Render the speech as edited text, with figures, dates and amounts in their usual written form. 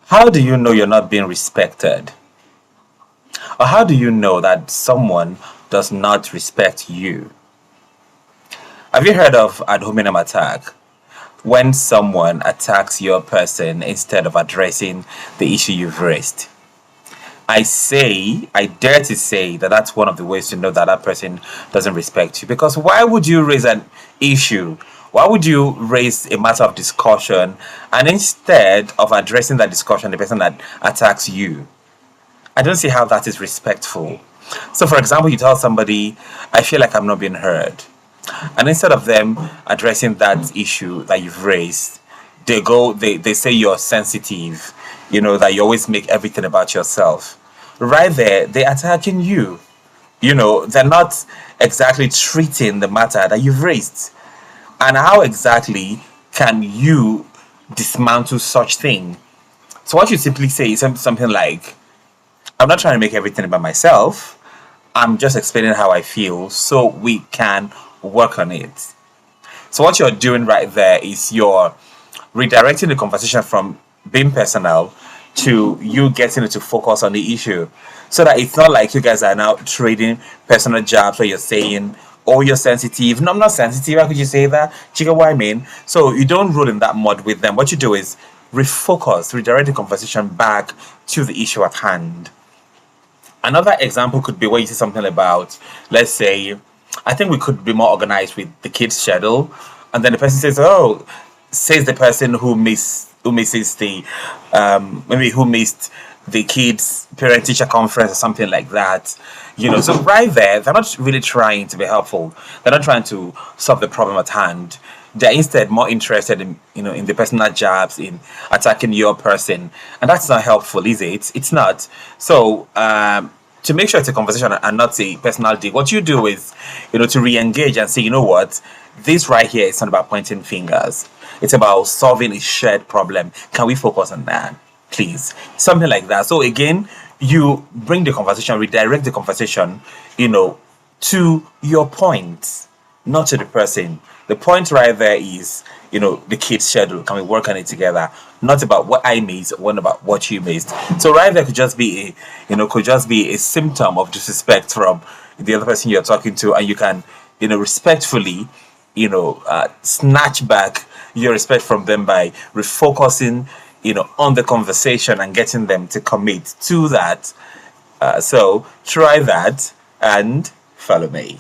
How do you know you're not being respected? Or how do you know that someone does not respect you? Have you heard of ad hominem attack? When someone attacks your person instead of addressing the issue you've raised. I dare to say that that's one of the ways to know that that person doesn't respect you. Because why would you raise an issue? Why would you raise a matter of discussion and instead of addressing that discussion, the person that attacks you? I don't see how that is respectful. So, for example, you tell somebody, I feel like I'm not being heard. And instead of them addressing that issue that you've raised, they say you're sensitive, that you always make everything about yourself. Right there, they're attacking you. They're not exactly treating the matter that you've raised. And how exactly can you dismantle such thing? So what you simply say is something like, I'm not trying to make everything about myself. I'm just explaining how I feel so we can work on it. So what you're doing right there is you're redirecting the conversation from being personal to you getting it to focus on the issue. So that it's not like you guys are now trading personal jabs where you're saying, oh, you're sensitive. No, I'm not sensitive. How could you say that? Chica, what I mean? So you don't roll in that mud with them. What you do is refocus, redirect the conversation back to the issue at hand. Another example could be where you say something about, let's say, I think we could be more organized with the kids' schedule, and then the person says, "Oh," says the person who misses the maybe who missed the kids' parent-teacher conference or something like that. So right there, they're not really trying to be helpful. They're not trying to solve the problem at hand. They're instead more interested in in the personal jabs, in attacking your person, and that's not helpful, is it? It's not. So to make sure it's a conversation and not a personal dig, what you do is to re-engage and say, you know what, this right here is not about pointing fingers. It's about solving a shared problem. Can we focus on that, please? Something like that. So again, you bring the conversation, redirect the conversation, to your point, not to the person. The point right there is, the kids' schedule. Can we work on it together? Not about what I missed, or about what you missed. So right there could just be a symptom of disrespect from the other person you're talking to, and you can, respectfully, snatch back your respect from them by refocusing, on the conversation and getting them to commit to that. So try that and follow me.